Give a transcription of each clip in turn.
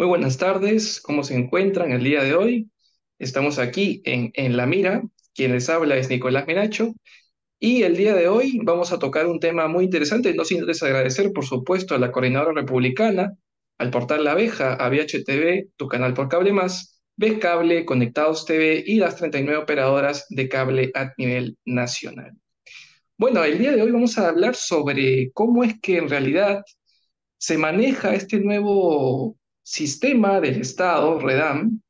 Muy buenas tardes, ¿cómo se encuentran el día de hoy? Estamos aquí en La Mira, quien les habla es Nicolás Menacho, y el día de hoy vamos a tocar un tema muy interesante, no sin antes agradecer, por supuesto, a la Coordinadora Republicana, al portal La Abeja, a VHTV, tu canal por Cable Más, Ves Cable, Conectados TV y las 39 operadoras de cable a nivel nacional. Bueno, el día de hoy vamos a hablar sobre cómo es que en realidad se maneja este nuevo sistema del Estado, REDAM,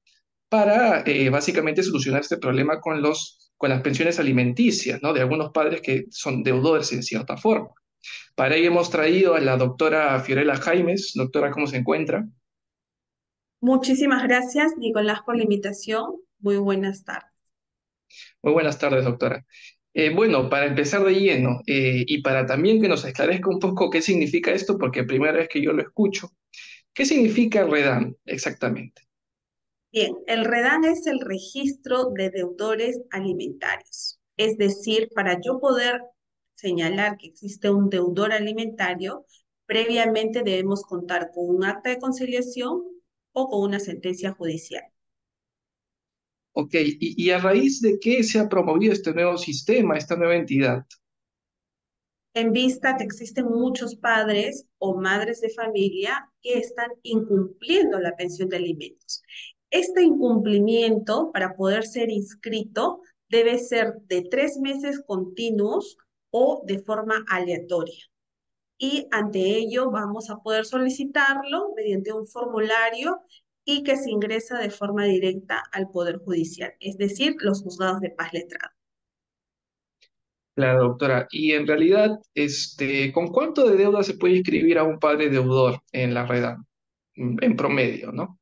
para básicamente solucionar este problema con las pensiones alimenticias, ¿no? De algunos padres que son deudores en cierta forma. Para ello hemos traído a la doctora Fiorella Jaimes. Doctora, ¿cómo se encuentra? Muchísimas gracias, Nicolás, por la invitación. Muy buenas tardes. Muy buenas tardes, doctora. Bueno, para empezar de lleno y para también que nos esclarezca un poco qué significa esto, porque primera vez que yo lo escucho, ¿qué significa REDAM exactamente? Bien, el REDAN es el registro de deudores alimentarios. Es decir, para yo poder señalar que existe un deudor alimentario, previamente debemos contar con un acta de conciliación o con una sentencia judicial. Ok, y a raíz de qué se ha promovido este nuevo sistema, esta nueva entidad? En vista que existen muchos padres o madres de familia que están incumpliendo la pensión de alimentos. Este incumplimiento, para poder ser inscrito, debe ser de 3 meses continuos o de forma aleatoria. Y ante ello vamos a poder solicitarlo mediante un formulario y que se ingresa de forma directa al Poder Judicial, es decir, los juzgados de paz letrados. Claro, doctora. Y en realidad, ¿con cuánto de deuda se puede inscribir a un padre deudor en la red en promedio, ¿no?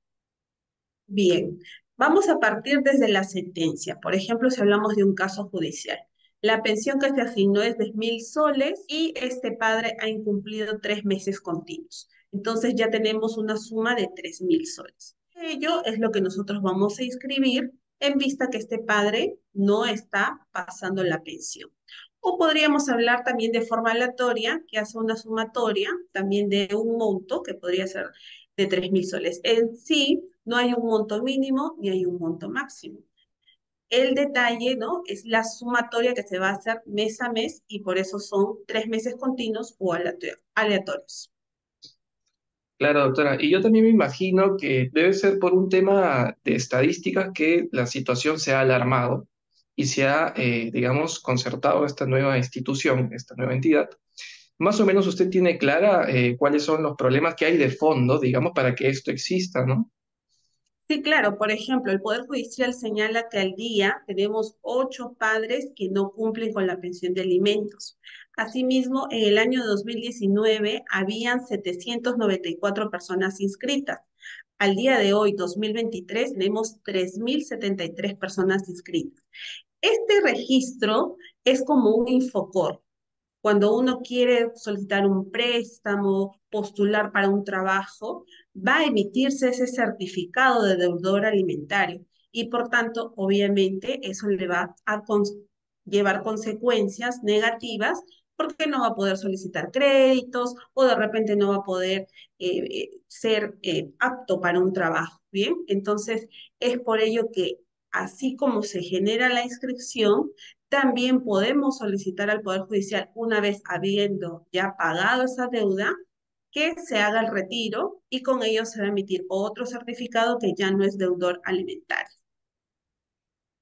Bien, vamos a partir desde la sentencia. Por ejemplo, si hablamos de un caso judicial. La pensión que se asignó es de 1.000 soles y este padre ha incumplido 3 meses continuos. Entonces ya tenemos una suma de 3.000 soles. Ello es lo que nosotros vamos a inscribir en vista que este padre no está pasando la pensión. O podríamos hablar también de forma aleatoria, que hace una sumatoria también de un monto que podría ser de 3.000 soles. En sí, no hay un monto mínimo ni hay un monto máximo. El detalle, ¿no? Es la sumatoria que se va a hacer mes a mes y por eso son 3 meses continuos o aleatorios. Claro, doctora. Y yo también me imagino que debe ser por un tema de estadísticas que la situación se ha alarmado y se ha, digamos, concertado esta nueva institución, esta nueva entidad. Más o menos usted tiene clara cuáles son los problemas que hay de fondo, digamos, para que esto exista, ¿no? Sí, claro. Por ejemplo, el Poder Judicial señala que al día tenemos 8 padres que no cumplen con la pensión de alimentos. Asimismo, en el año 2019 habían 794 personas inscritas. Al día de hoy, 2023, tenemos 3.073 personas inscritas. Este registro es como un infocor. Cuando uno quiere solicitar un préstamo, postular para un trabajo, va a emitirse ese certificado de deudor alimentario y por tanto, obviamente, eso le va a llevar consecuencias negativas porque no va a poder solicitar créditos o de repente no va a poder ser apto para un trabajo. Bien, entonces es por ello que así como se genera la inscripción, también podemos solicitar al Poder Judicial, una vez habiendo ya pagado esa deuda, que se haga el retiro y con ello se va a emitir otro certificado que ya no es deudor alimentario.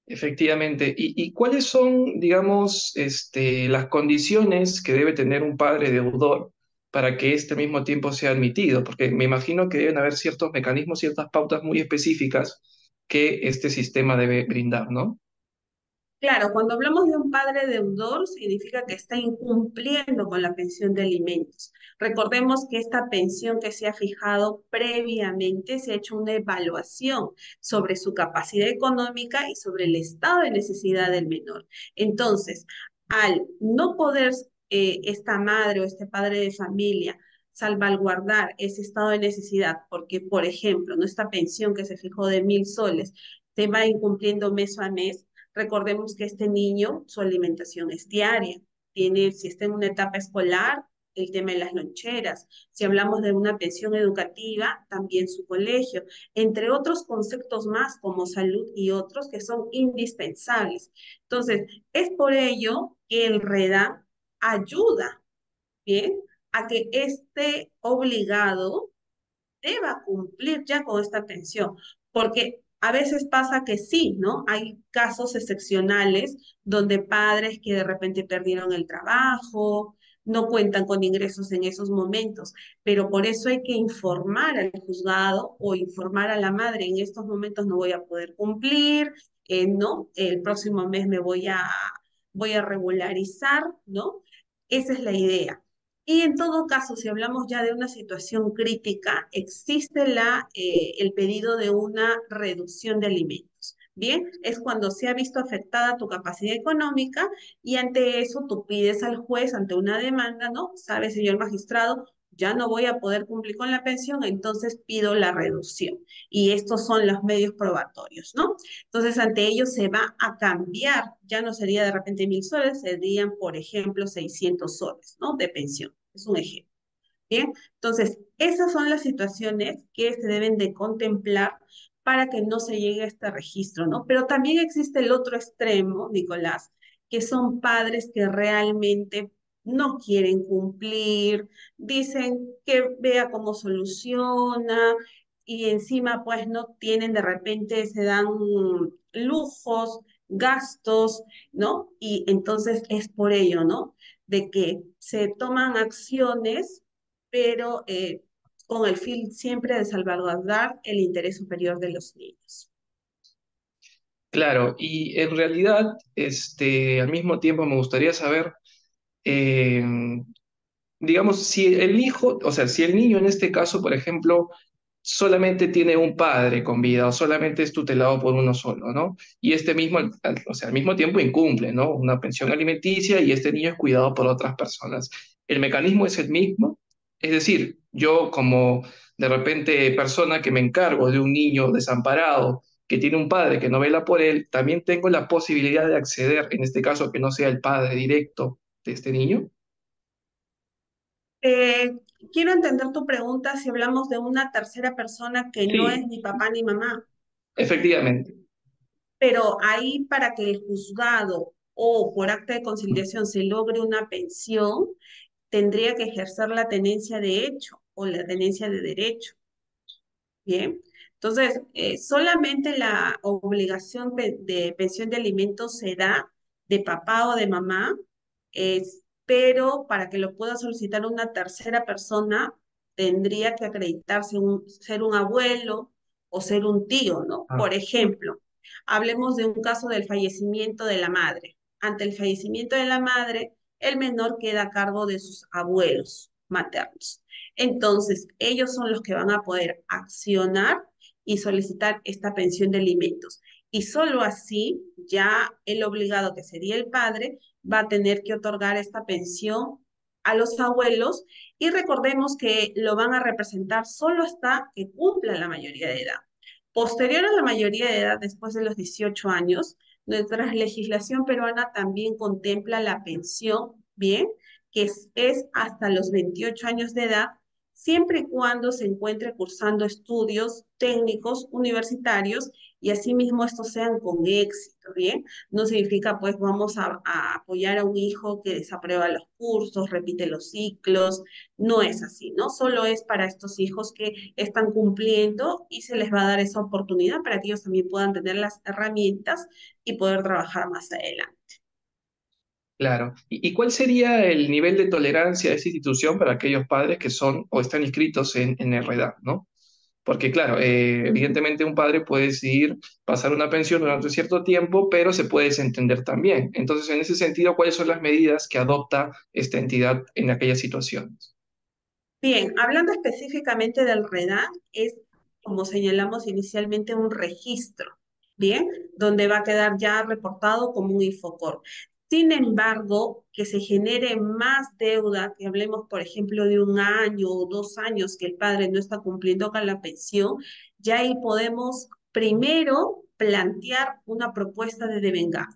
Efectivamente. ¿Y cuáles son, digamos, las condiciones que debe tener un padre deudor para que este al mismo tiempo sea admitido? Porque me imagino que deben haber ciertos mecanismos, ciertas pautas muy específicas que este sistema debe brindar, ¿no? Claro, cuando hablamos de un padre deudor, significa que está incumpliendo con la pensión de alimentos. Recordemos que esta pensión que se ha fijado previamente se ha hecho una evaluación sobre su capacidad económica y sobre el estado de necesidad del menor. Entonces, al no poder esta madre o este padre de familia salvaguardar ese estado de necesidad, porque, por ejemplo, nuestra pensión que se fijó de 1.000 soles se va incumpliendo mes a mes. Recordemos que este niño, su alimentación es diaria. Tiene, si está en una etapa escolar, el tema de las loncheras. Si hablamos de una pensión educativa, también su colegio, entre otros conceptos más como salud y otros que son indispensables. Entonces, es por ello que el REDA ayuda, ¿bien? A que esté obligado deba cumplir ya con esta pensión, porque a veces pasa que sí, ¿no? Hay casos excepcionales donde padres que de repente perdieron el trabajo, no cuentan con ingresos en esos momentos, pero por eso hay que informar al juzgado o informar a la madre, en estos momentos no voy a poder cumplir, ¿no? El próximo mes voy a regularizar, ¿no? Esa es la idea. Y en todo caso, si hablamos ya de una situación crítica, existe el pedido de una reducción de alimentos. Bien, es cuando se ha visto afectada tu capacidad económica y ante eso tú pides al juez, ante una demanda, ¿no? Sabe, señor magistrado, ya no voy a poder cumplir con la pensión, entonces pido la reducción. Y estos son los medios probatorios, ¿no? Entonces, ante ello se va a cambiar, ya no sería de repente 1.000 soles, serían, por ejemplo, 600 soles, ¿no? De pensión. Es un ejemplo. Bien, entonces, esas son las situaciones que se deben de contemplar para que no se llegue a este registro, ¿no? Pero también existe el otro extremo, Nicolás, que son padres que realmente no quieren cumplir, dicen que vea cómo soluciona y encima pues no tienen, de repente se dan lujos, gastos, ¿no? Y entonces es por ello, ¿no? De que se toman acciones, pero con el fin siempre de salvaguardar el interés superior de los niños. Claro, y en realidad, al mismo tiempo me gustaría saber, eh, digamos, si el hijo, o sea, si el niño en este caso, por ejemplo, solamente tiene un padre con vida o solamente es tutelado por uno solo, ¿no? Y este mismo, o sea, al mismo tiempo incumple, ¿no? Una pensión alimenticia y este niño es cuidado por otras personas. ¿El mecanismo es el mismo? Es decir, yo como de repente persona que me encargo de un niño desamparado que tiene un padre que no vela por él, también tengo la posibilidad de acceder, en este caso que no sea el padre directo de este niño. Eh, Quiero entender tu pregunta si hablamos de una tercera persona que no es Sí, ni papá ni mamá, efectivamente. pero ahí para que el juzgado o por acta de conciliación se logre una pensión, tendría que ejercer la tenencia de hecho o la tenencia de derecho. Bien, entonces, solamente la obligación de pensión de alimentos se da de papá o de mamá, pero para que lo pueda solicitar una tercera persona, tendría que acreditarse ser un abuelo o ser un tío, ¿no? Ah, Por ejemplo, hablemos de un caso del fallecimiento de la madre. Ante el fallecimiento de la madre, el menor queda a cargo de sus abuelos maternos. Entonces, ellos son los que van a poder accionar y solicitar esta pensión de alimentos. Y solo así, ya el obligado, que sería el padre, va a tener que otorgar esta pensión a los abuelos y recordemos que lo van a representar solo hasta que cumpla la mayoría de edad. Posterior a la mayoría de edad, después de los 18 años, nuestra legislación peruana también contempla la pensión, bien, que es hasta los 28 años de edad, siempre y cuando se encuentre cursando estudios técnicos universitarios y asimismo estos sean con éxito, ¿bien? No significa pues vamos a apoyar a un hijo que desaprueba los cursos, repite los ciclos, no es así, ¿no? Solo es para estos hijos que están cumpliendo y se les va a dar esa oportunidad para que ellos también puedan tener las herramientas y poder trabajar más adelante. claro. ¿Y cuál sería el nivel de tolerancia de esa institución para aquellos padres que son o están inscritos en REDA, ¿no? Porque, claro, evidentemente un padre puede decidir pasar una pensión durante cierto tiempo, pero se puede desentender también. Entonces, en ese sentido, ¿cuáles son las medidas que adopta esta entidad en aquellas situaciones? Bien, hablando específicamente del REDAC, es, como señalamos inicialmente, un registro, ¿bien? Donde va a quedar ya reportado como un Infocor. Sin embargo, que se genere más deuda, que hablemos, por ejemplo, de un año o 2 años que el padre no está cumpliendo con la pensión, ya ahí podemos primero plantear una propuesta de devengado.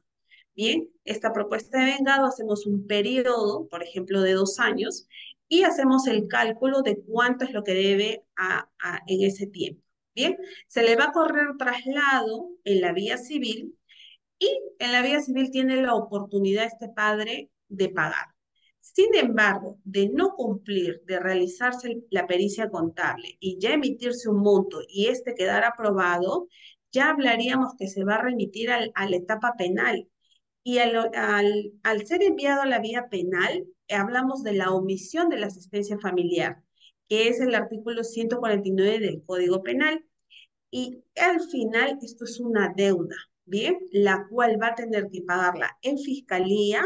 Bien, esta propuesta de vengado hacemos un periodo, por ejemplo, de 2 años, y hacemos el cálculo de cuánto es lo que debe en ese tiempo. Bien, se le va a correr traslado en la vía civil y en la vía civil tiene la oportunidad este padre de pagar. Sin embargo, de no cumplir, de realizarse la pericia contable y ya emitirse un monto y este quedar aprobado, ya hablaríamos que se va a remitir a la etapa penal. Y al ser enviado a la vía penal, hablamos de la omisión de la asistencia familiar, que es el artículo 149 del Código Penal. Y al final esto es una deuda, ¿bien? La cual va a tener que pagarla en fiscalía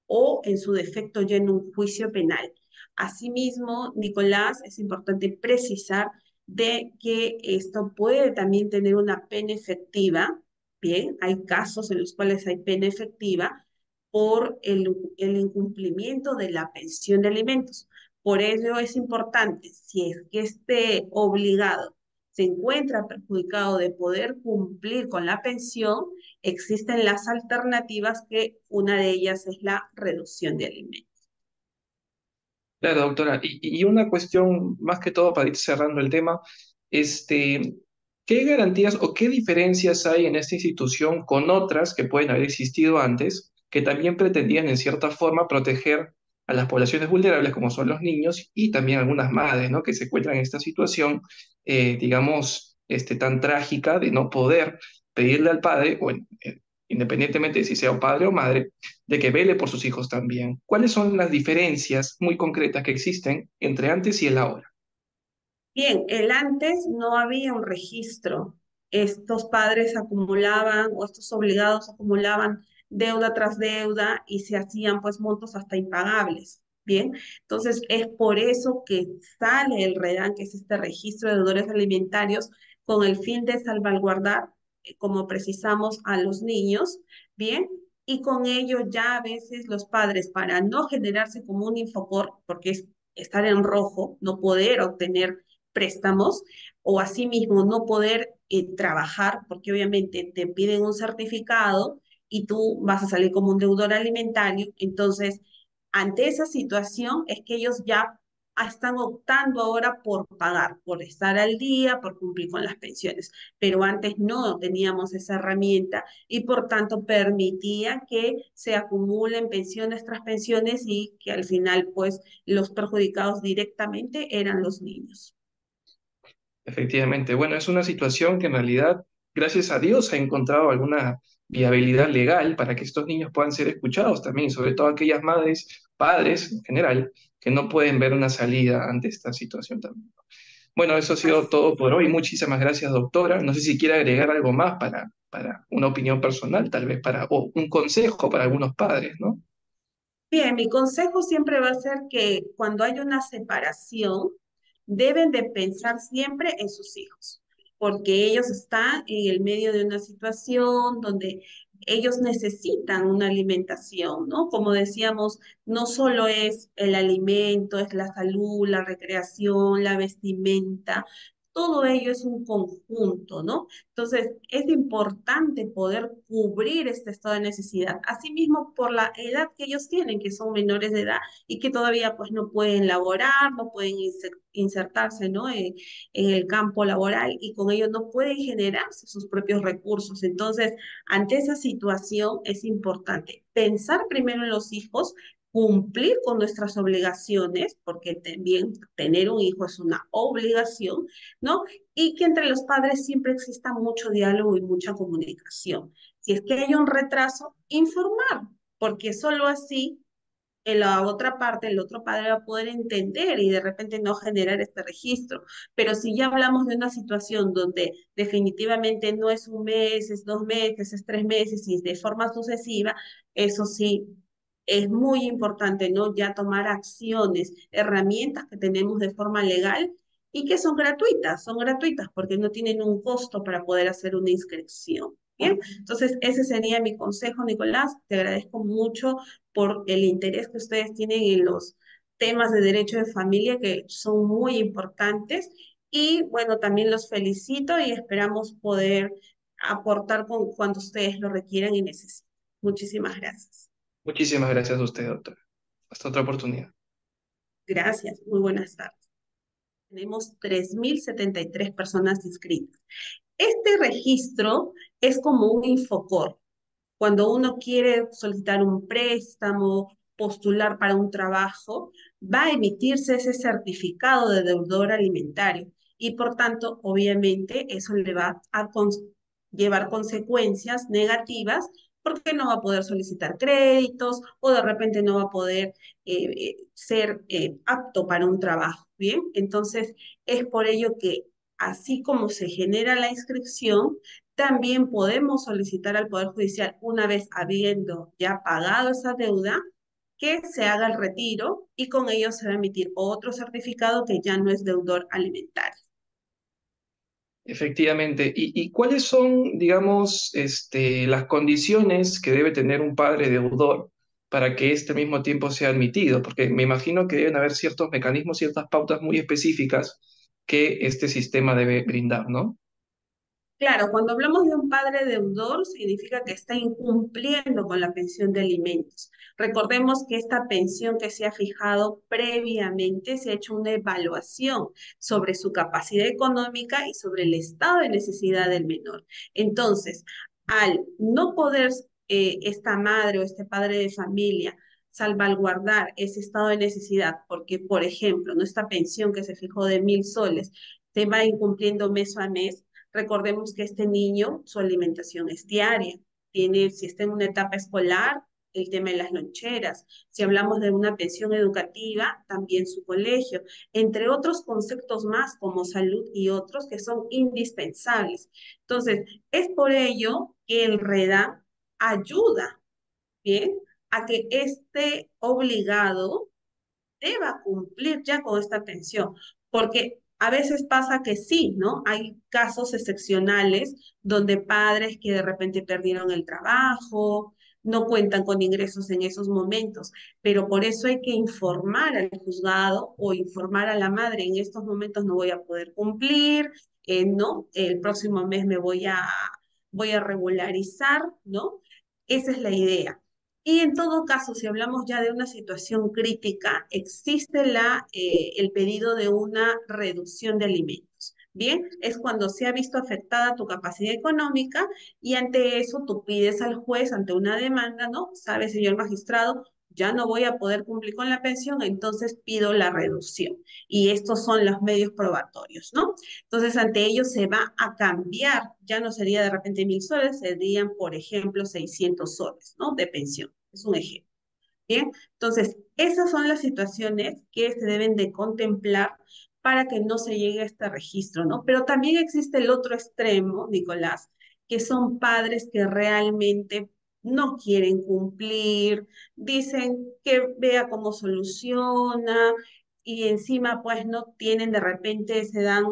o en su defecto ya en un juicio penal. Asimismo, Nicolás, es importante precisar de que esto puede también tener una pena efectiva, ¿bien? Hay casos en los cuales hay pena efectiva por el incumplimiento de la pensión de alimentos. Por ello es importante, si es que esté obligado se encuentra perjudicado de poder cumplir con la pensión, existen las alternativas que una de ellas es la reducción de alimentos. Claro, doctora. Y una cuestión, más que todo para ir cerrando el tema, este, ¿qué garantías o qué diferencias hay en esta institución con otras que pueden haber existido antes, que también pretendían en cierta forma proteger a las poblaciones vulnerables, como son los niños, y también algunas madres, ¿no? Que se encuentran en esta situación, digamos, tan trágica de no poder pedirle al padre, independientemente de si sea padre o madre, de que vele por sus hijos también? ¿Cuáles son las diferencias muy concretas que existen entre antes y el ahora? Bien, el antes no había un registro. Estos padres acumulaban o estos obligados acumulaban deuda tras deuda y se hacían pues montos hasta impagables. Bien, entonces es por eso que sale el REDAN, que es este registro de deudores alimentarios, con el fin de salvaguardar, como precisamos, a los niños. Bien, y con ello ya a veces los padres, para no generarse como un infocor, porque es estar en rojo, no poder obtener préstamos o asimismo no poder trabajar porque obviamente te piden un certificado y tú vas a salir como un deudor alimentario. Entonces, ante esa situación es que ellos ya están optando ahora por pagar, por estar al día, por cumplir con las pensiones. Pero antes no teníamos esa herramienta y por tanto permitía que se acumulen pensiones tras pensiones y que al final pues los perjudicados directamente eran los niños. Efectivamente, bueno, es una situación que en realidad, gracias a Dios, ha encontrado alguna viabilidad legal para que estos niños puedan ser escuchados también, sobre todo aquellas madres, padres en general, que no pueden ver una salida ante esta situación también. Bueno, eso ha sido Así todo es. por hoy. Muchísimas gracias, doctora. No sé si quiere agregar algo más para una opinión personal, tal vez o un consejo para algunos padres, ¿no? Bien, mi consejo siempre va a ser que cuando hay una separación, deben de pensar siempre en sus hijos, porque ellos están en el medio de una situación donde ellos necesitan una alimentación, ¿no? Como decíamos, no solo es el alimento, es la salud, la recreación, la vestimenta. Todo ello es un conjunto, ¿no? Entonces, es importante poder cubrir este estado de necesidad. Asimismo, por la edad que ellos tienen, que son menores de edad y que todavía pues no pueden laborar, no pueden insertarse, ¿no? En el campo laboral y con ello no pueden generarse sus propios recursos. Entonces, ante esa situación es importante pensar primero en los hijos, cumplir con nuestras obligaciones, porque también tener un hijo es una obligación, ¿no? Y que entre los padres siempre exista mucho diálogo y mucha comunicación. Si es que hay un retraso, informar, porque solo así en la otra parte, el otro padre va a poder entender y de repente no generar este registro. Pero si ya hablamos de una situación donde definitivamente no es un mes, es 2 meses, es 3 meses y de forma sucesiva, eso sí, es muy importante, ¿no? Ya tomar acciones, herramientas que tenemos de forma legal y que son gratuitas porque no tienen un costo para poder hacer una inscripción. Bien, entonces ese sería mi consejo, Nicolás. Te agradezco mucho por el interés que ustedes tienen en los temas de derecho de familia que son muy importantes. Y bueno, también los felicito y esperamos poder aportar cuando ustedes lo requieran y necesiten. Muchísimas gracias. Muchísimas gracias a usted, doctora. Hasta otra oportunidad. Gracias, muy buenas tardes. Tenemos 3.073 personas inscritas. Este registro es como un Infocor. Cuando uno quiere solicitar un préstamo, postular para un trabajo, va a emitirse ese certificado de deudor alimentario y por tanto, obviamente, eso le va a llevar consecuencias negativas porque no va a poder solicitar créditos o de repente no va a poder ser apto para un trabajo. Bien, entonces es por ello que así como se genera la inscripción, también podemos solicitar al Poder Judicial, una vez habiendo ya pagado esa deuda, que se haga el retiro y con ello se va a emitir otro certificado que ya no es deudor alimentario. Efectivamente. Y cuáles son, digamos, las condiciones que debe tener un padre deudor para que este al mismo tiempo sea admitido? Porque me imagino que deben haber ciertos mecanismos, ciertas pautas muy específicas que este sistema debe brindar, ¿no? Claro, cuando hablamos de un padre deudor, significa que está incumpliendo con la pensión de alimentos. Recordemos que esta pensión que se ha fijado previamente, se ha hecho una evaluación sobre su capacidad económica y sobre el estado de necesidad del menor. Entonces, al no poder esta madre o este padre de familia salvaguardar ese estado de necesidad, porque, por ejemplo, nuestra pensión que se fijó de 1.000 soles se va incumpliendo mes a mes. Recordemos que este niño, su alimentación es diaria. Tiene, si está en una etapa escolar, el tema de las loncheras. Si hablamos de una pensión educativa, también su colegio, entre otros conceptos más como salud y otros que son indispensables. Entonces, es por ello que el REDA ayuda, ¿bien? A que esté obligado deba cumplir ya con esta pensión, porque a veces pasa que sí, ¿no? Hay casos excepcionales donde padres que de repente perdieron el trabajo, no cuentan con ingresos en esos momentos, pero por eso hay que informar al juzgado o informar a la madre, en estos momentos no voy a poder cumplir, ¿no? El próximo mes voy a regularizar, ¿no? Esa es la idea. Y en todo caso, si hablamos ya de una situación crítica, existe el pedido de una reducción de alimentos. Bien, es cuando se ha visto afectada tu capacidad económica y ante eso tú pides al juez, ante una demanda, ¿no? Sabe, señor magistrado, ya no voy a poder cumplir con la pensión, entonces pido la reducción. Y estos son los medios probatorios, ¿no? Entonces, ante ello se va a cambiar, ya no sería de repente 1.000 soles, serían, por ejemplo, 600 soles, ¿no? De pensión. Es un ejemplo. Bien, entonces, esas son las situaciones que se deben de contemplar para que no se llegue a este registro, ¿no? Pero también existe el otro extremo, Nicolás, que son padres que realmente no quieren cumplir, dicen que vea cómo soluciona y encima pues no tienen, de repente se dan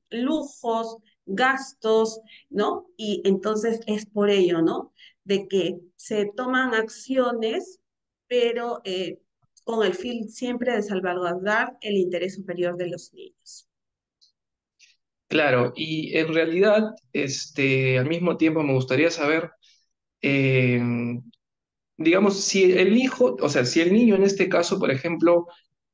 lujos, gastos, ¿no? Y entonces es por ello, ¿no? De que se toman acciones pero con el fin siempre de salvaguardar el interés superior de los niños. Claro, y en realidad, al mismo tiempo me gustaría saber, eh, digamos, si el hijo, o sea, si el niño en este caso, por ejemplo,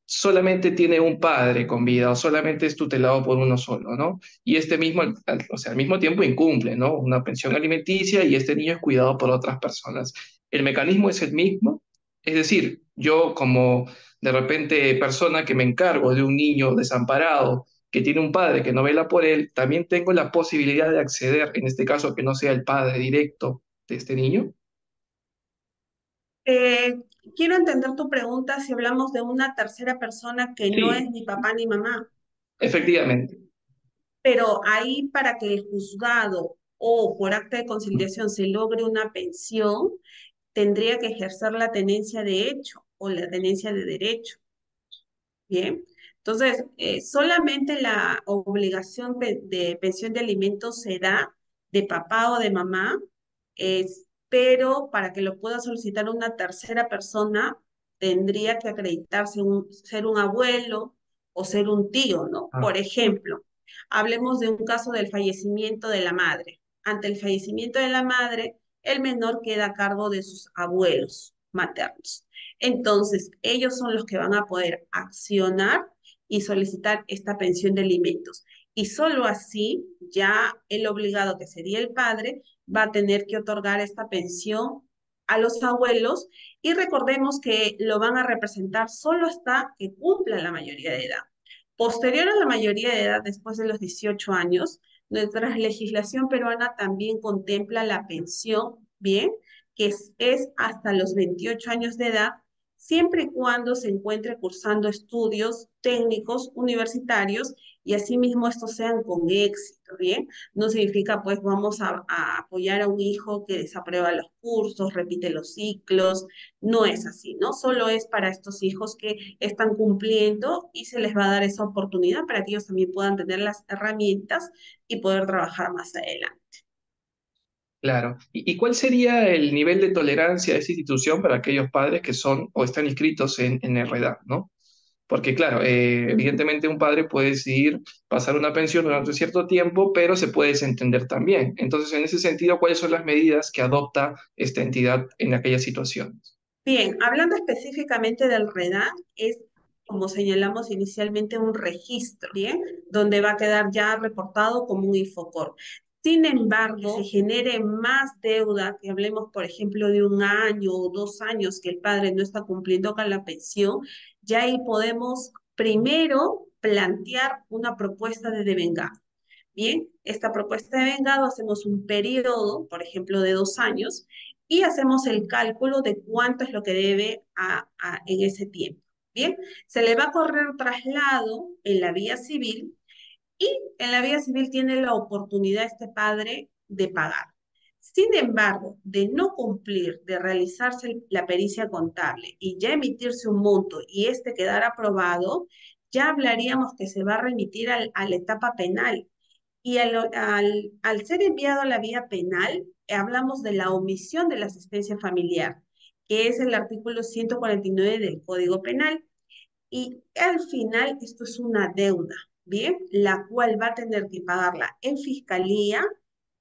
solamente tiene un padre con vida o solamente es tutelado por uno solo, ¿no? Y este mismo, o sea, al mismo tiempo incumple, ¿no? Una pensión alimenticia y este niño es cuidado por otras personas. ¿El mecanismo es el mismo? Es decir, yo como de repente persona que me encargo de un niño desamparado, que tiene un padre que no vela por él, también tengo la posibilidad de acceder, en este caso que no sea el padre directo de este niño. Eh, Quiero entender tu pregunta si hablamos de una tercera persona que no es Sí, ni papá ni mamá, efectivamente. pero ahí para que el juzgado o por acta de conciliación se logre una pensión, tendría que ejercer la tenencia de hecho o la tenencia de derecho. Bien, entonces, solamente la obligación de pensión de alimentos se da de papá o de mamá, pero para que lo pueda solicitar una tercera persona, tendría que acreditarse ser un abuelo o ser un tío, ¿no? Ah, Por ejemplo, hablemos de un caso del fallecimiento de la madre. Ante el fallecimiento de la madre, el menor queda a cargo de sus abuelos maternos. Entonces, ellos son los que van a poder accionar y solicitar esta pensión de alimentos. Y solo así, ya el obligado, que sería el padre, va a tener que otorgar esta pensión a los abuelos y recordemos que lo van a representar solo hasta que cumpla la mayoría de edad. Posterior a la mayoría de edad, después de los 18 años, nuestra legislación peruana también contempla la pensión, ¿bien? Que es hasta los 28 años de edad, siempre y cuando se encuentre cursando estudios técnicos universitarios y asimismo estos sean con éxito, ¿bien? No significa pues vamos a apoyar a un hijo que desaprueba los cursos, repite los ciclos, no es así, ¿no? Solo es para estos hijos que están cumpliendo y se les va a dar esa oportunidad para que ellos también puedan tener las herramientas y poder trabajar más adelante. Claro. ¿Y cuál sería el nivel de tolerancia de esa institución para aquellos padres que son o están inscritos en REDA, ¿no? Porque, claro, evidentemente un padre puede decidir pasar una pensión durante cierto tiempo, pero se puede desentender también. Entonces, en ese sentido, ¿cuáles son las medidas que adopta esta entidad en aquellas situaciones? Bien, hablando específicamente del REDAC, es, como señalamos inicialmente, un registro, ¿bien? Donde va a quedar ya reportado como un Infocor. Sin embargo, que se genere más deuda, que hablemos, por ejemplo, de un año o 2 años que el padre no está cumpliendo con la pensión, ya ahí podemos primero plantear una propuesta de devengado. Bien, esta propuesta de vengado hacemos un periodo, por ejemplo, de 2 años, y hacemos el cálculo de cuánto es lo que debe en ese tiempo. Bien, se le va a correr traslado en la vía civil y en la vía civil tiene la oportunidad este padre de pagar. Sin embargo, de no cumplir, de realizarse la pericia contable y ya emitirse un monto y este quedar aprobado, ya hablaríamos que se va a remitir a la etapa penal y al ser enviado a la vía penal, hablamos de la omisión de la asistencia familiar, que es el artículo 149 del Código Penal. Y al final esto es una deuda, ¿bien? La cual va a tener que pagarla en fiscalía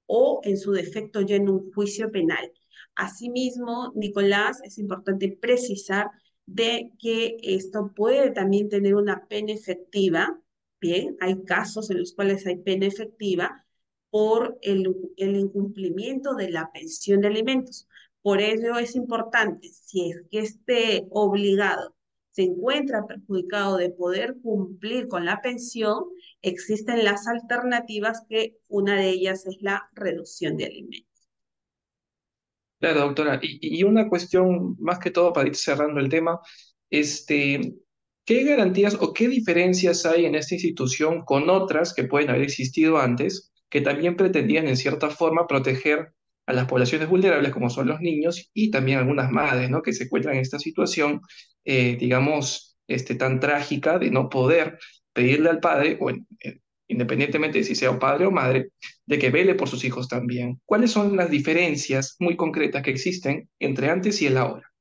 o en su defecto ya en un juicio penal. Asimismo, Nicolás, es importante precisar de que esto puede también tener una pena efectiva, ¿bien? Hay casos en los cuales hay pena efectiva por el incumplimiento de la pensión de alimentos. Por ello es importante, si es que esté obligado se encuentra perjudicado de poder cumplir con la pensión, existen las alternativas que una de ellas es la reducción de alimentos. Claro, doctora. Y una cuestión más que todo para ir cerrando el tema, este, ¿qué garantías o qué diferencias hay en esta institución con otras que pueden haber existido antes, que también pretendían en cierta forma proteger a las poblaciones vulnerables, como son los niños, y también algunas madres, ¿no? Que se encuentran en esta situación, digamos, tan trágica de no poder pedirle al padre, bueno, independientemente de si sea padre o madre, de que vele por sus hijos también. ¿Cuáles son las diferencias muy concretas que existen entre antes y el ahora?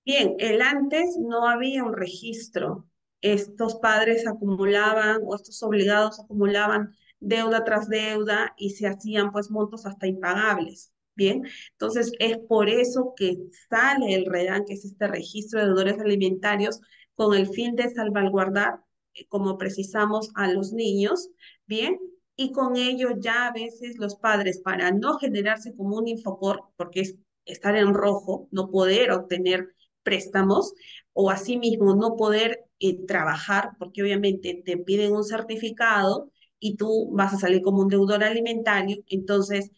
Bien, el antes no había un registro. Estos padres acumulaban o estos obligados acumulaban deuda tras deuda y se hacían pues montos hasta impagables. Bien, entonces es por eso que sale el REDAN, que es este registro de deudores alimentarios, con el fin de salvaguardar, como precisamos, a los niños. Bien, y con ello ya a veces los padres, para no generarse como un infocor, porque es estar en rojo, no poder obtener préstamos o asimismo no poder trabajar porque obviamente te piden un certificado y tú vas a salir como un deudor alimentario. Entonces,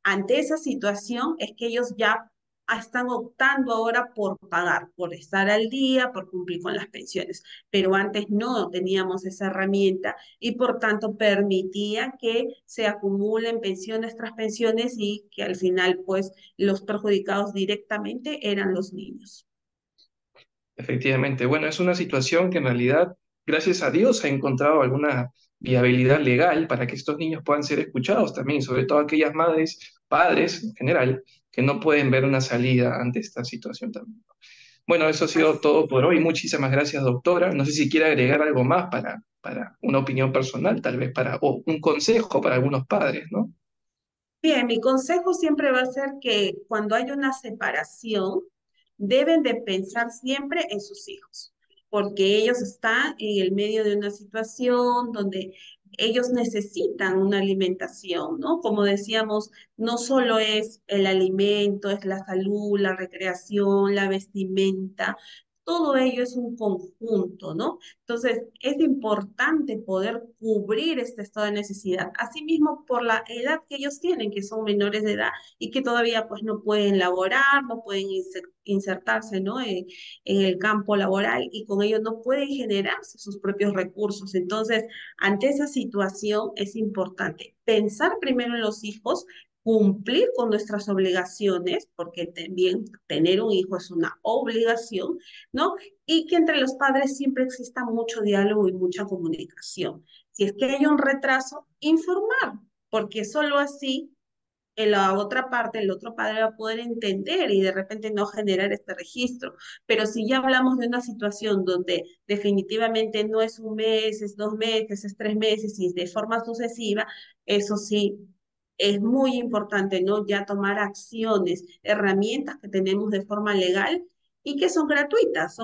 ante esa situación es que ellos ya están optando ahora por pagar, por estar al día, por cumplir con las pensiones. Pero antes no teníamos esa herramienta y por tanto permitía que se acumulen pensiones tras pensiones y que al final pues los perjudicados directamente eran los niños. Efectivamente, bueno, es una situación que en realidad, gracias a Dios, ha encontrado alguna viabilidad legal para que estos niños puedan ser escuchados también, y sobre todo aquellas madres, padres en general, que no pueden ver una salida ante esta situación también. Bueno, eso ha sido todo Así por hoy. Muchísimas gracias, doctora. No sé si quiere agregar algo más para una opinión personal, tal vez o un consejo para algunos padres, ¿no? Bien, mi consejo siempre va a ser que cuando hay una separación, deben de pensar siempre en sus hijos, porque ellos están en el medio de una situación donde ellos necesitan una alimentación, ¿no? Como decíamos, no solo es el alimento, es la salud, la recreación, la vestimenta, todo ello es un conjunto, ¿no? Entonces, es importante poder cubrir este estado de necesidad, asimismo por la edad que ellos tienen, que son menores de edad y que todavía pues no pueden laborar, no pueden insertarse, ¿no? En el campo laboral y con ello no pueden generarse sus propios recursos. Entonces, ante esa situación es importante pensar primero en los hijos, cumplir con nuestras obligaciones, porque también tener un hijo es una obligación, ¿no? Y que entre los padres siempre exista mucho diálogo y mucha comunicación. Si es que hay un retraso, informar, porque solo así en la otra parte, el otro padre va a poder entender y de repente no generar este registro. Pero si ya hablamos de una situación donde definitivamente no es un mes, es 2 meses, es 3 meses y de forma sucesiva, eso sí, es muy importante, ¿no? Ya tomar acciones, herramientas que tenemos de forma legal y que son gratuitas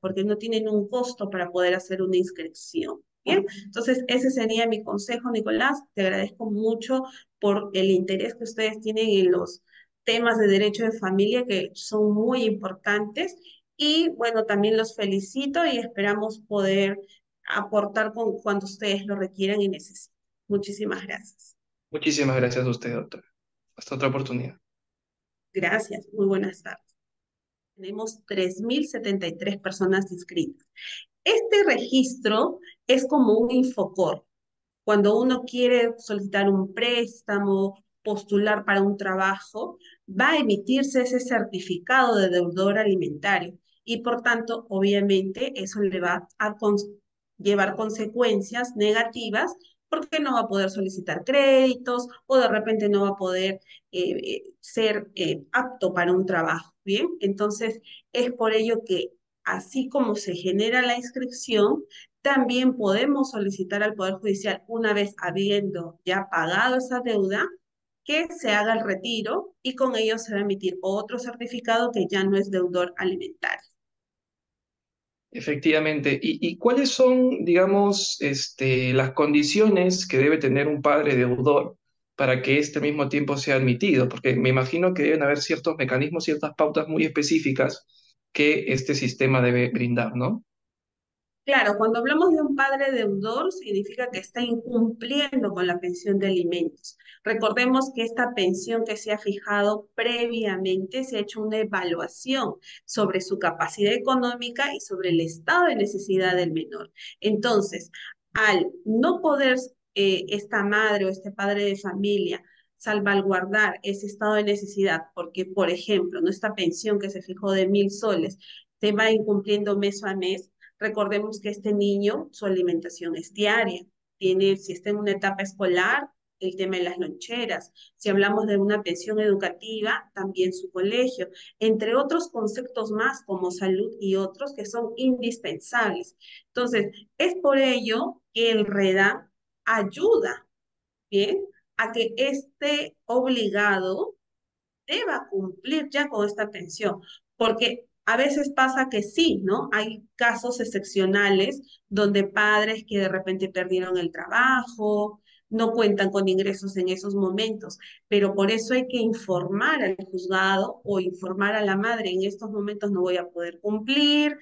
porque no tienen un costo para poder hacer una inscripción. Bien, entonces ese sería mi consejo, Nicolás. Te agradezco mucho por el interés que ustedes tienen en los temas de derecho de familia que son muy importantes. Y bueno, también los felicito y esperamos poder aportar con cuando ustedes lo requieran y necesiten. Muchísimas gracias. Muchísimas gracias a usted, doctor. Hasta otra oportunidad. Gracias. Muy buenas tardes. Tenemos 3.073 personas inscritas. Este registro es como un infocor. Cuando uno quiere solicitar un préstamo, postular para un trabajo, va a emitirse ese certificado de deudor alimentario y por tanto, obviamente, eso le va a llevar consecuencias negativas porque no va a poder solicitar créditos o de repente no va a poder ser apto para un trabajo. Bien, entonces es por ello que así como se genera la inscripción, también podemos solicitar al Poder Judicial, una vez habiendo ya pagado esa deuda, que se haga el retiro y con ello se va a emitir otro certificado que ya no es deudor alimentario. Efectivamente. ¿Y cuáles son, digamos, las condiciones que debe tener un padre deudor para que este al mismo tiempo sea admitido? Porque me imagino que deben haber ciertos mecanismos, ciertas pautas muy específicas que este sistema debe brindar, ¿no? Claro, cuando hablamos de un padre deudor, significa que está incumpliendo con la pensión de alimentos. Recordemos que esta pensión que se ha fijado previamente se ha hecho una evaluación sobre su capacidad económica y sobre el estado de necesidad del menor. Entonces, al no poder esta madre o este padre de familia salvaguardar ese estado de necesidad, porque, por ejemplo, nuestra pensión que se fijó de 1.000 soles se va incumpliendo mes a mes. Recordemos que este niño, su alimentación es diaria. Tiene, si está en una etapa escolar, el tema de las loncheras. Si hablamos de una pensión educativa, también su colegio, entre otros conceptos más como salud y otros que son indispensables. Entonces, es por ello que el REDA ayuda, ¿bien? A que esté obligado deba cumplir ya con esta pensión, porque a veces pasa que sí, ¿no? Hay casos excepcionales donde padres que de repente perdieron el trabajo, no cuentan con ingresos en esos momentos, pero por eso hay que informar al juzgado o informar a la madre, en estos momentos no voy a poder cumplir,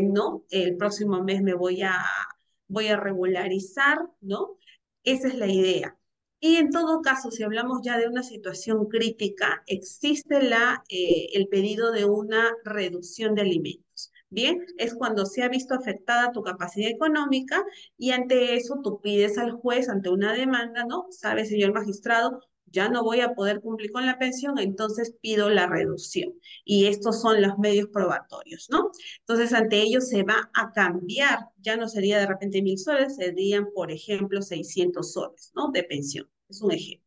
¿no? El próximo mes voy a regularizar, ¿no? Esa es la idea. Y en todo caso, si hablamos ya de una situación crítica, existe el pedido de una reducción de alimentos. Bien, es cuando se ha visto afectada tu capacidad económica y ante eso tú pides al juez, ante una demanda, ¿no? Sabe, señor magistrado, ya no voy a poder cumplir con la pensión, entonces pido la reducción. Y estos son los medios probatorios, ¿no? Entonces, ante ellos se va a cambiar, ya no sería de repente 1.000 soles, serían, por ejemplo, 600 soles, ¿no? De pensión. Es un ejemplo.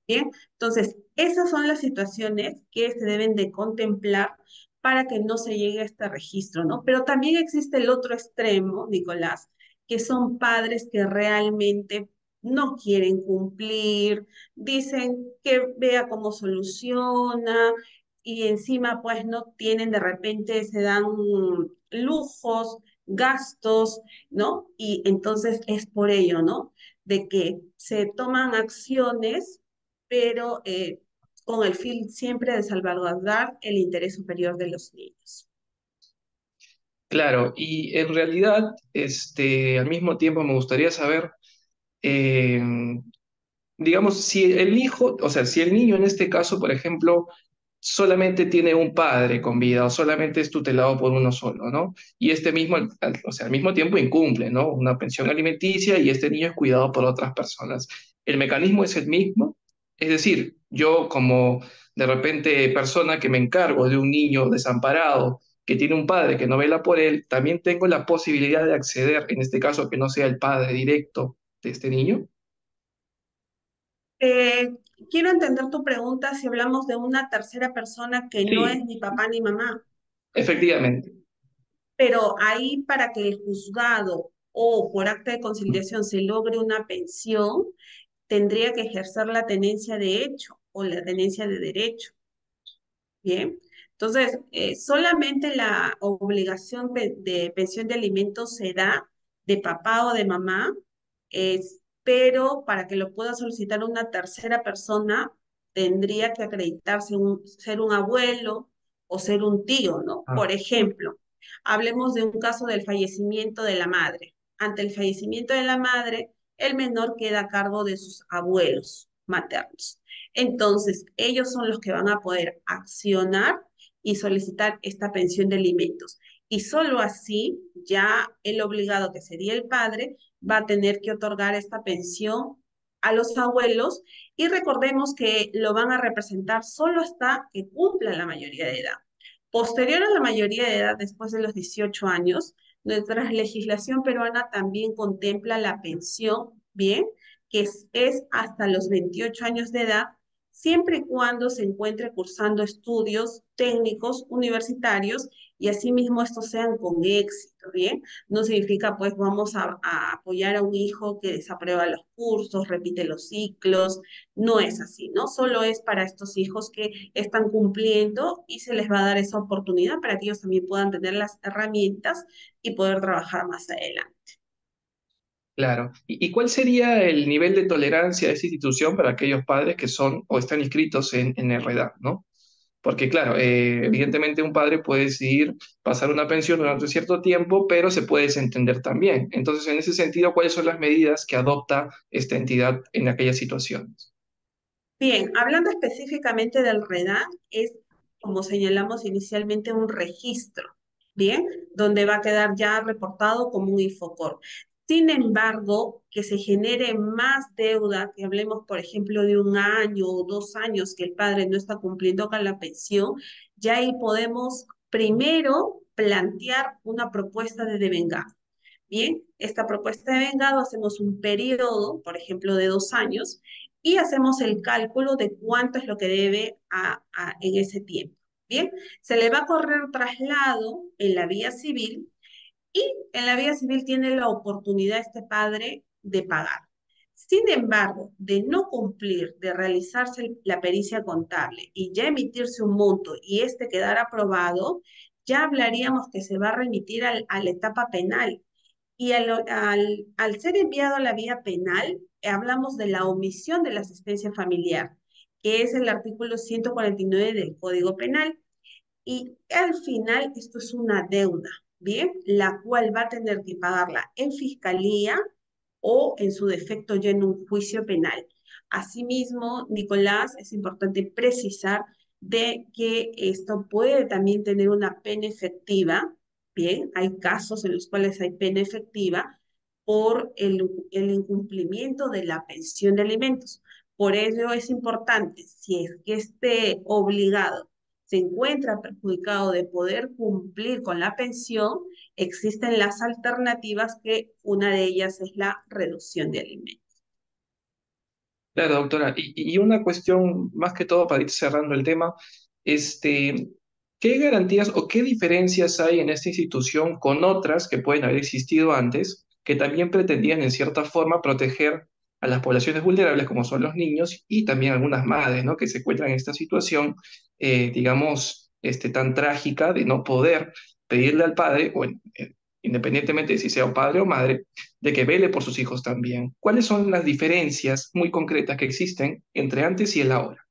Bien, entonces, esas son las situaciones que se deben de contemplar para que no se llegue a este registro, ¿no? Pero también existe el otro extremo, Nicolás, que son padres que realmente no quieren cumplir, dicen que vea cómo soluciona, y encima pues no tienen de repente, se dan lujos, gastos, ¿no? Y entonces es por ello, ¿no? De que se toman acciones, pero con el fin siempre de salvaguardar el interés superior de los niños. Claro, y en realidad, al mismo tiempo me gustaría saber, eh, digamos, si el hijo, o sea, si el niño en este caso, por ejemplo, solamente tiene un padre con vida o solamente es tutelado por uno solo, ¿no? Y este mismo, o sea, al mismo tiempo incumple, ¿no? Una pensión alimenticia y este niño es cuidado por otras personas. ¿El mecanismo es el mismo? Es decir, yo como de repente persona que me encargo de un niño desamparado, que tiene un padre que no vela por él, también tengo la posibilidad de acceder, en este caso que no sea el padre directo de este niño. Eh, quiero entender tu pregunta si hablamos de una tercera persona que no es Sí, ni papá ni mamá, efectivamente. pero ahí para que el juzgado o por acta de conciliación se logre una pensión, tendría que ejercer la tenencia de hecho o la tenencia de derecho. Bien, entonces, solamente la obligación de pensión de alimentos se da de papá o de mamá, pero para que lo pueda solicitar una tercera persona, tendría que acreditarse ser un abuelo o ser un tío, ¿no? Ah, Por ejemplo, hablemos de un caso del fallecimiento de la madre. Ante el fallecimiento de la madre, el menor queda a cargo de sus abuelos maternos. Entonces, ellos son los que van a poder accionar y solicitar esta pensión de alimentos. Y solo así, ya el obligado, que sería el padre, va a tener que otorgar esta pensión a los abuelos y recordemos que lo van a representar solo hasta que cumpla la mayoría de edad. Posterior a la mayoría de edad, después de los 18 años, nuestra legislación peruana también contempla la pensión, ¿bien? Que es hasta los 28 años de edad, siempre y cuando se encuentre cursando estudios técnicos universitarios y asimismo estos sean con éxito, ¿bien? No significa pues vamos a apoyar a un hijo que desaprueba los cursos, repite los ciclos, no es así, ¿no? Solo es para estos hijos que están cumpliendo y se les va a dar esa oportunidad para que ellos también puedan tener las herramientas y poder trabajar más adelante. claro. ¿Y cuál sería el nivel de tolerancia de esta institución para aquellos padres que son o están inscritos en REDAC, ¿no? Porque, claro, evidentemente un padre puede decidir pasar una pensión durante cierto tiempo, pero se puede desentender también. Entonces, en ese sentido, ¿cuáles son las medidas que adopta esta entidad en aquellas situaciones? Bien, hablando específicamente del REDAC, es, como señalamos inicialmente, un registro, ¿bien? Donde va a quedar ya reportado como un Infocor. Sin embargo, que se genere más deuda, que hablemos, por ejemplo, de un año o 2 años que el padre no está cumpliendo con la pensión, ya ahí podemos primero plantear una propuesta de devenganza. Bien, esta propuesta de vengado hacemos un periodo, por ejemplo, de 2 años, y hacemos el cálculo de cuánto es lo que debe en ese tiempo. Bien, se le va a correr traslado en la vía civil y en la vía civil tiene la oportunidad este padre de pagar. Sin embargo, de no cumplir, de realizarse la pericia contable y ya emitirse un monto y este quedar aprobado, ya hablaríamos que se va a remitir a la etapa penal y al ser enviado a la vía penal, hablamos de la omisión de la asistencia familiar, que es el artículo 149 del Código Penal. Y al final esto es una deuda, ¿bien? La cual va a tener que pagarla en fiscalía o en su defecto ya en un juicio penal. Asimismo, Nicolás, es importante precisar de que esto puede también tener una pena efectiva, ¿bien? Hay casos en los cuales hay pena efectiva por el incumplimiento de la pensión de alimentos. Por ello es importante, si es que esté obligado se encuentra perjudicado de poder cumplir con la pensión, existen las alternativas que una de ellas es la reducción de alimentos. Claro, doctora. Y una cuestión, más que todo, para ir cerrando el tema, este, ¿qué garantías o qué diferencias hay en esta institución con otras que pueden haber existido antes, que también pretendían, en cierta forma, proteger a las poblaciones vulnerables como son los niños y también algunas madres, ¿no? Que se encuentran en esta situación, digamos, tan trágica de no poder pedirle al padre, independientemente de si sea un padre o madre, de que vele por sus hijos también. ¿Cuáles son las diferencias muy concretas que existen entre antes y el ahora?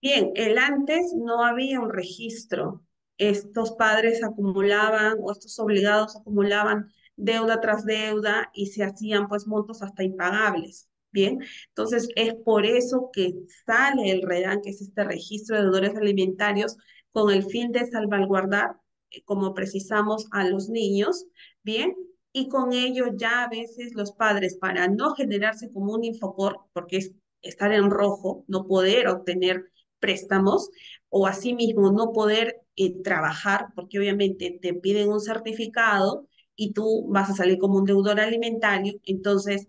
Bien, el antes no había un registro. Estos padres acumulaban o estos obligados acumulaban deuda tras deuda y se hacían pues montos hasta impagables. Bien, entonces es por eso que sale el REDAN, que es este registro de deudores alimentarios, con el fin de salvaguardar, como precisamos, a los niños. Bien, y con ello ya a veces los padres, para no generarse como un infocor, porque es estar en rojo, no poder obtener préstamos o asimismo no poder trabajar porque obviamente te piden un certificado y tú vas a salir como un deudor alimentario. Entonces,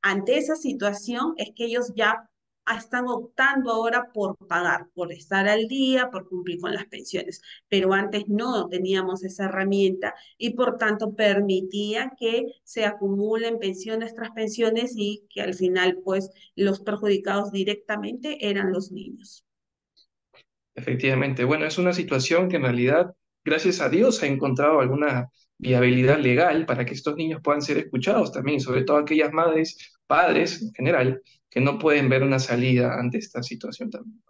ante esa situación es que ellos ya están optando ahora por pagar, por estar al día, por cumplir con las pensiones. Pero antes no teníamos esa herramienta y por tanto permitía que se acumulen pensiones tras pensiones y que al final pues los perjudicados directamente eran los niños. Efectivamente, bueno, es una situación que en realidad, gracias a Dios, ha encontrado alguna viabilidad legal para que estos niños puedan ser escuchados también, sobre todo aquellas madres, padres en general, que no pueden ver una salida ante esta situación también.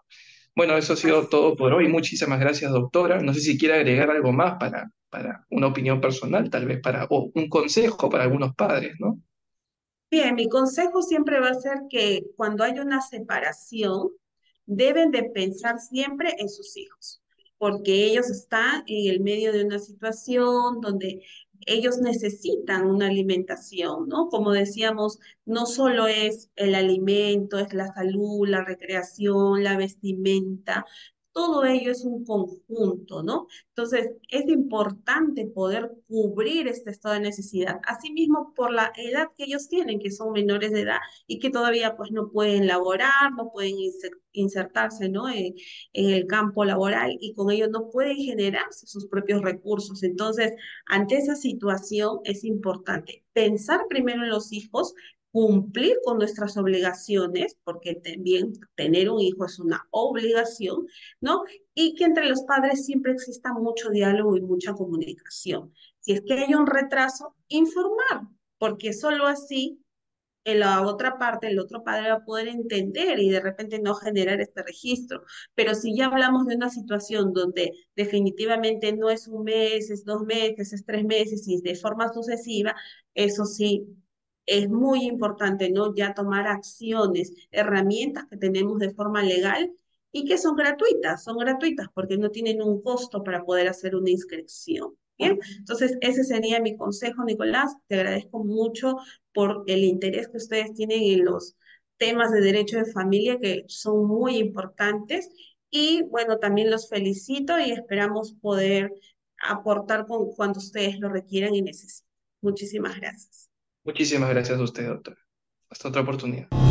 Bueno, eso ha sido Así todo es. por hoy. Muchísimas gracias, doctora. No sé si quiere agregar algo más para una opinión personal, tal vez o un consejo para algunos padres, ¿no? Bien, mi consejo siempre va a ser que cuando hay una separación, deben de pensar siempre en sus hijos, porque ellos están en el medio de una situación donde ellos necesitan una alimentación, ¿no? Como decíamos, no solo es el alimento, es la salud, la recreación, la vestimenta. Todo ello es un conjunto, ¿no? Entonces, es importante poder cubrir este estado de necesidad. Asimismo, por la edad que ellos tienen, que son menores de edad y que todavía pues no pueden laborar, no pueden insertarse, ¿no? En el campo laboral y con ello no pueden generarse sus propios recursos. Entonces, ante esa situación es importante pensar primero en los hijos, cumplir con nuestras obligaciones, porque también tener un hijo es una obligación, ¿no? Y que entre los padres siempre exista mucho diálogo y mucha comunicación. Si es que hay un retraso, informar, porque solo así en la otra parte, el otro padre va a poder entender y de repente no generar este registro. Pero si ya hablamos de una situación donde definitivamente no es un mes, es 2 meses, es 3 meses y de forma sucesiva, eso sí, es muy importante, ¿no? Ya tomar acciones, herramientas que tenemos de forma legal y que son gratuitas porque no tienen un costo para poder hacer una inscripción. Bien, entonces ese sería mi consejo, Nicolás. Te agradezco mucho por el interés que ustedes tienen en los temas de derecho de familia que son muy importantes. Y bueno, también los felicito y esperamos poder aportar cuando ustedes lo requieran y necesiten. Muchísimas gracias. Muchísimas gracias a usted, doctora. Hasta otra oportunidad.